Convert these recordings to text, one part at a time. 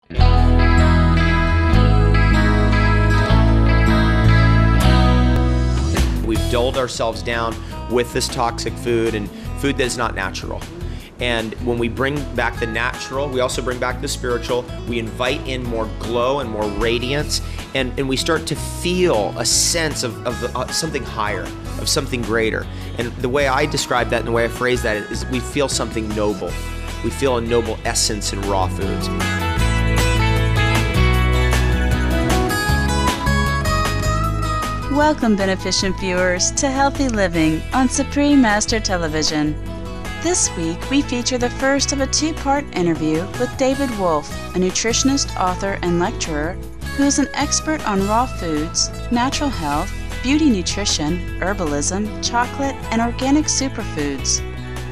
We've dulled ourselves down with this toxic food and food that is not natural. And when we bring back the natural, we also bring back the spiritual. We invite in more glow and more radiance, and we start to feel a sense of something higher, of something greater. And the way I describe that and the way I phrase that is we feel something noble. We feel a noble essence in raw foods. Welcome, beneficent viewers, to Healthy Living on Supreme Master Television. This week, we feature the first of a two-part interview with David Wolfe, a nutritionist, author, and lecturer who is an expert on raw foods, natural health, beauty nutrition, herbalism, chocolate, and organic superfoods.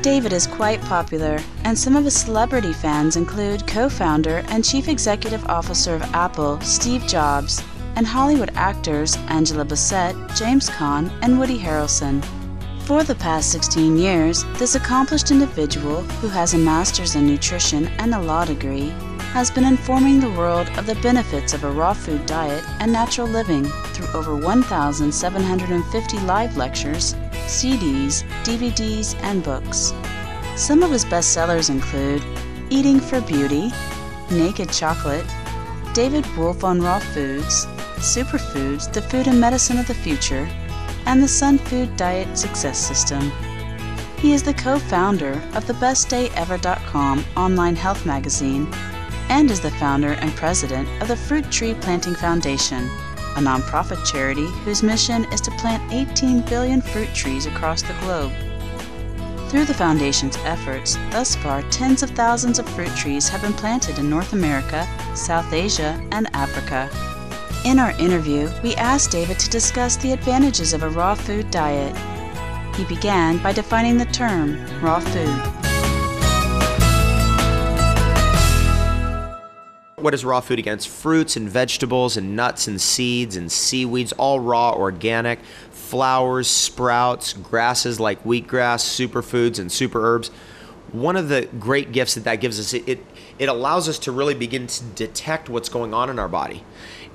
David is quite popular, and some of his celebrity fans include co-founder and chief executive officer of Apple, Steve Jobs, and Hollywood actors Angela Bassett, James Caan, and Woody Harrelson. For the past 16 years, this accomplished individual, who has a master's in nutrition and a law degree, has been informing the world of the benefits of a raw food diet and natural living through over 1,750 live lectures, CDs, DVDs, and books. Some of his bestsellers include Eating for Beauty, Naked Chocolate, David Wolfe on Raw Foods, Superfoods, the Food and Medicine of the Future, and the Sun Food Diet Success System. He is the co-founder of the BestDayEver.com online health magazine and is the founder and president of the Fruit Tree Planting Foundation, a nonprofit charity whose mission is to plant 18 billion fruit trees across the globe. Through the foundation's efforts, thus far tens of thousands of fruit trees have been planted in North America, South Asia, and Africa. In our interview, we asked David to discuss the advantages of a raw food diet. He began by defining the term raw food. What is raw food? Again, it's fruits and vegetables and nuts and seeds and seaweeds, all raw, organic, flowers, sprouts, grasses like wheatgrass, superfoods, and super herbs. One of the great gifts that gives us, it allows us to really begin to detect what's going on in our body.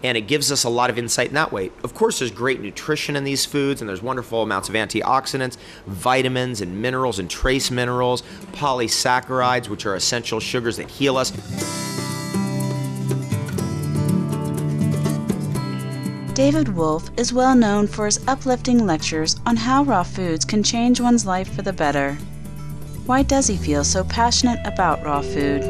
And it gives us a lot of insight in that way. Of course, there's great nutrition in these foods, and there's wonderful amounts of antioxidants, vitamins and minerals and trace minerals, polysaccharides, which are essential sugars that heal us. David Wolfe is well known for his uplifting lectures on how raw foods can change one's life for the better. Why does he feel so passionate about raw food?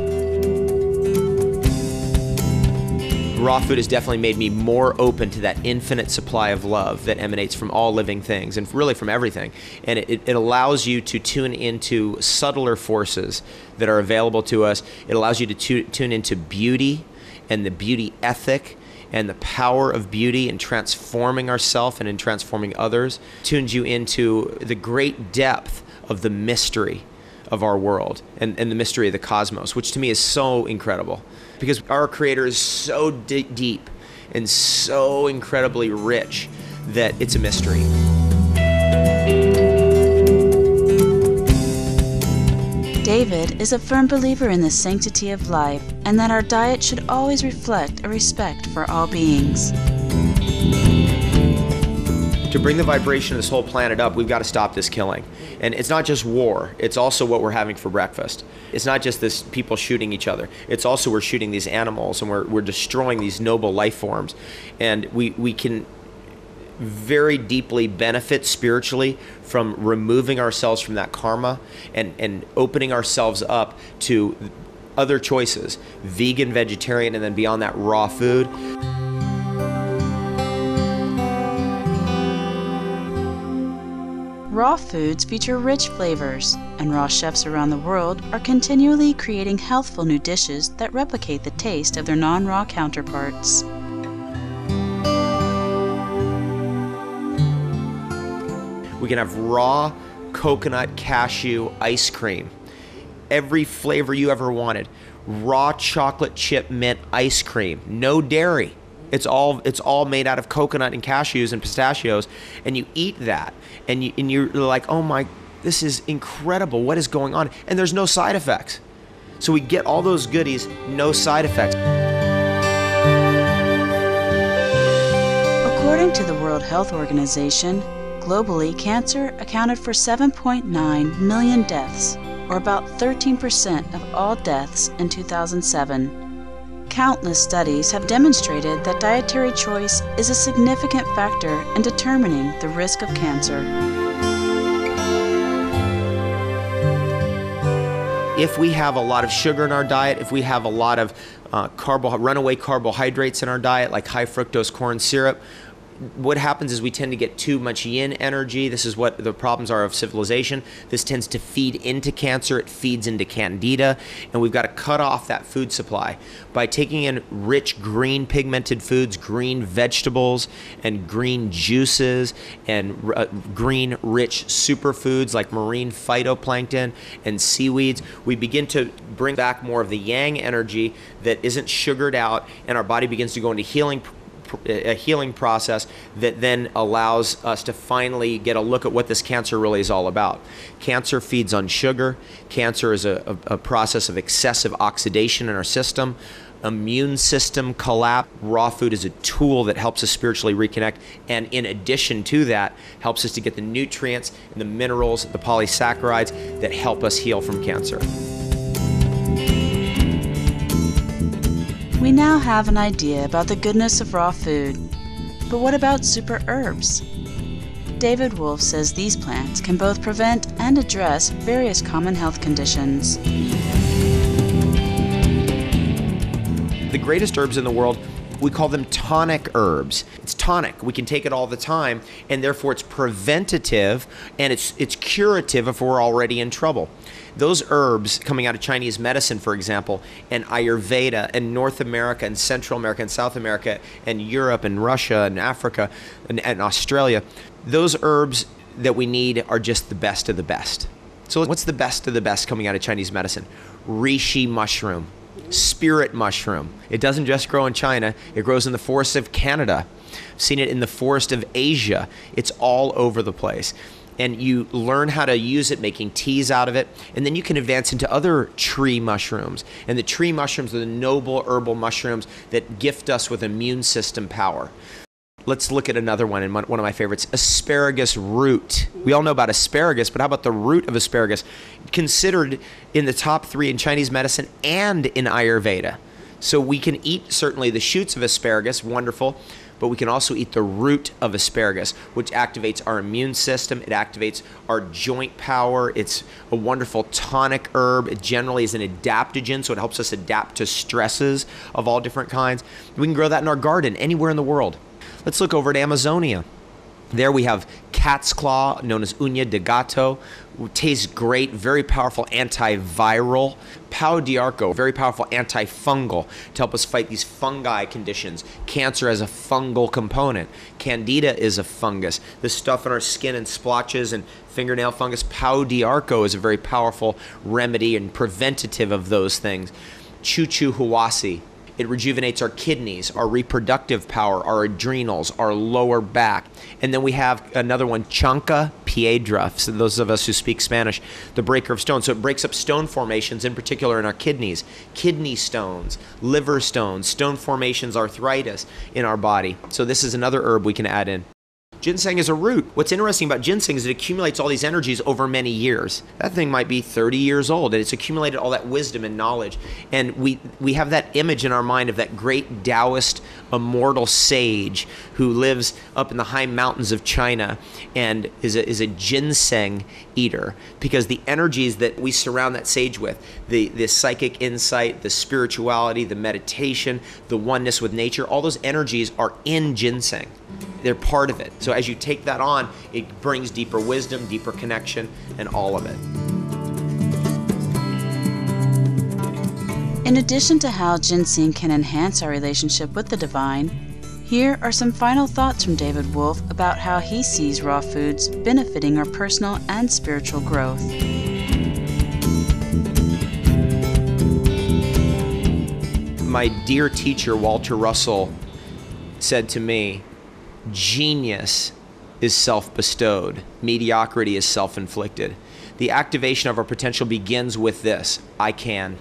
Raw food has definitely made me more open to that infinite supply of love that emanates from all living things and really from everything. And it allows you to tune into subtler forces that are available to us. It allows you to tune into beauty and the beauty ethic and the power of beauty in transforming ourselves and in transforming others. Tunes you into the great depth of the mystery of our world and the mystery of the cosmos, which to me is so incredible. Because our Creator is so deep and so incredibly rich that it's a mystery. David is a firm believer in the sanctity of life and that our diet should always reflect a respect for all beings. To bring the vibration of this whole planet up, we've got to stop this killing. And it's not just war, it's also what we're having for breakfast. It's not just this people shooting each other. It's also we're shooting these animals and we're destroying these noble life forms. And we can very deeply benefit spiritually from removing ourselves from that karma and opening ourselves up to other choices, vegan, vegetarian, and then beyond that, raw food. Raw foods feature rich flavors, and raw chefs around the world are continually creating healthful new dishes that replicate the taste of their non-raw counterparts. We can have raw coconut cashew ice cream, every flavor you ever wanted. Raw chocolate chip mint ice cream, no dairy. It's all made out of coconut and cashews and pistachios, and you eat that, and you're like, oh my, this is incredible. What is going on? And there's no side effects. So we get all those goodies, no side effects. According to the World Health Organization, globally, cancer accounted for 7.9 million deaths, or about 13% of all deaths in 2007. Countless studies have demonstrated that dietary choice is a significant factor in determining the risk of cancer. If we have a lot of sugar in our diet, if we have a lot of runaway carbohydrates in our diet, like high fructose corn syrup, what happens is we tend to get too much yin energy. This is what the problems are of civilization. This tends to feed into cancer. It feeds into candida, and we've got to cut off that food supply by taking in rich green pigmented foods, green vegetables, and green juices, and green rich superfoods like marine phytoplankton and seaweeds. We begin to bring back more of the yang energy that isn't sugared out, and our body begins to go into a healing process that then allows us to finally get a look at what this cancer really is all about. Cancer feeds on sugar. Cancer is a process of excessive oxidation in our system. Immune system collapse. Raw food is a tool that helps us spiritually reconnect, and in addition to that, helps us to get the nutrients and the minerals, the polysaccharides that help us heal from cancer. We now have an idea about the goodness of raw food, but what about super herbs? David Wolfe says these plants can both prevent and address various common health conditions. The greatest herbs in the world, we call them tonic herbs. It's tonic. We can take it all the time, and therefore it's preventative and it's curative if we're already in trouble. Those herbs coming out of Chinese medicine, for example, and Ayurveda, and North America, and Central America, and South America, and Europe, and Russia, and Africa, and Australia, those herbs that we need are just the best of the best. So what's the best of the best coming out of Chinese medicine? Reishi mushroom, spirit mushroom. It doesn't just grow in China, it grows in the forests of Canada. I've seen it in the forest of Asia. It's all over the place. And you learn how to use it, making teas out of it, and then you can advance into other tree mushrooms. And the tree mushrooms are the noble herbal mushrooms that gift us with immune system power. Let's look at another one, and one of my favorites, asparagus root. We all know about asparagus, but how about the root of asparagus? Considered in the top 3 in Chinese medicine and in Ayurveda. So we can eat certainly the shoots of asparagus, wonderful, but we can also eat the root of asparagus, which activates our immune system. It activates our joint power. It's a wonderful tonic herb. It generally is an adaptogen, so it helps us adapt to stresses of all different kinds. We can grow that in our garden anywhere in the world. Let's look over at Amazonia. There we have cat's claw, known as uña de gato. It tastes great, very powerful antiviral. Pau d'arco, very powerful antifungal to help us fight these fungi conditions. Cancer has a fungal component. Candida is a fungus. The stuff in our skin and splotches and fingernail fungus. Pau d'arco is a very powerful remedy and preventative of those things. Chuchu huasi. It rejuvenates our kidneys, our reproductive power, our adrenals, our lower back. And then we have another one, Chanca piedra, so those of us who speak Spanish, the breaker of stones. So it breaks up stone formations, in particular in our kidneys, kidney stones, liver stones, stone formations, arthritis in our body. So this is another herb we can add in. Ginseng is a root. What's interesting about ginseng is it accumulates all these energies over many years. That thing might be 30 years old, and it's accumulated all that wisdom and knowledge. And we have that image in our mind of that great Taoist immortal sage who lives up in the high mountains of China and is a ginseng eater, because the energies that we surround that sage with, the psychic insight, the spirituality, the meditation, the oneness with nature, all those energies are in ginseng. They're part of it. So as you take that on, it brings deeper wisdom, deeper connection, and all of it. In addition to how ginseng can enhance our relationship with the divine, here are some final thoughts from David Wolfe about how he sees raw foods benefiting our personal and spiritual growth. My dear teacher, Walter Russell, said to me, genius is self-bestowed. Mediocrity is self-inflicted. The activation of our potential begins with this: I can.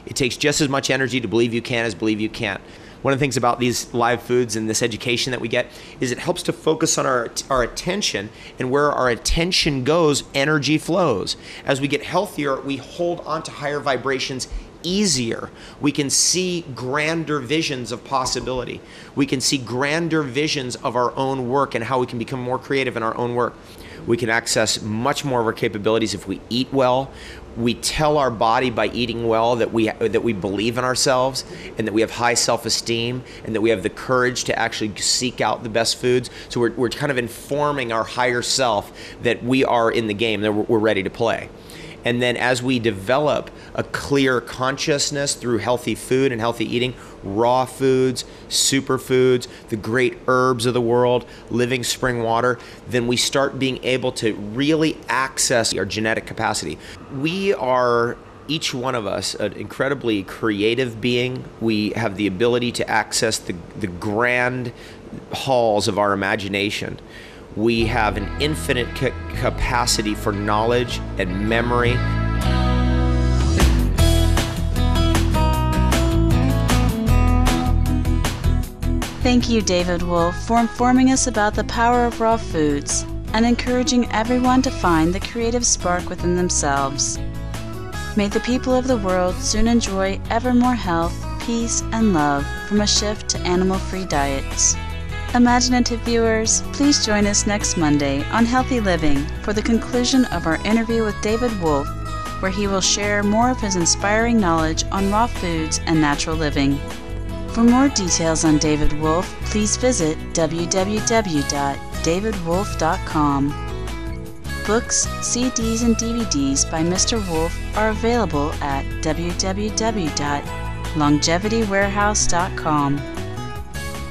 It takes just as much energy to believe you can as believe you can't. One of the things about these live foods and this education that we get is it helps to focus on our attention, and where our attention goes, energy flows. As we get healthier, we hold on to higher vibrations easier. We can see grander visions of possibility. We can see grander visions of our own work and how we can become more creative in our own work. We can access much more of our capabilities if we eat well. We tell our body by eating well that we believe in ourselves, and that we have high self-esteem, and that we have the courage to actually seek out the best foods. So we're kind of informing our higher self that we are in the game, that we're ready to play. And then as we develop a clear consciousness through healthy food and healthy eating, raw foods, superfoods, the great herbs of the world, living spring water, then we start being able to really access our genetic capacity. We are, each one of us, an incredibly creative being. We have the ability to access the grand halls of our imagination. We have an infinite capacity for knowledge and memory. Thank you, David Wolfe, for informing us about the power of raw foods and encouraging everyone to find the creative spark within themselves. May the people of the world soon enjoy ever more health, peace, and love from a shift to animal-free diets. Imaginative viewers, please join us next Monday on Healthy Living for the conclusion of our interview with David Wolfe, where he will share more of his inspiring knowledge on raw foods and natural living. For more details on David Wolfe, please visit www.davidwolfe.com. Books, CDs, and DVDs by Mr. Wolfe are available at www.longevitywarehouse.com.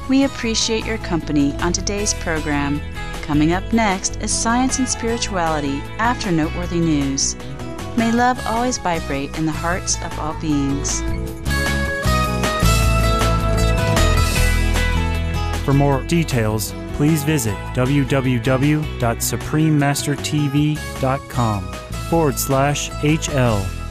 We appreciate your company on today's program. Coming up next is Science and Spirituality after Noteworthy News. May love always vibrate in the hearts of all beings. For more details, please visit www.suprememastertv.com/HL.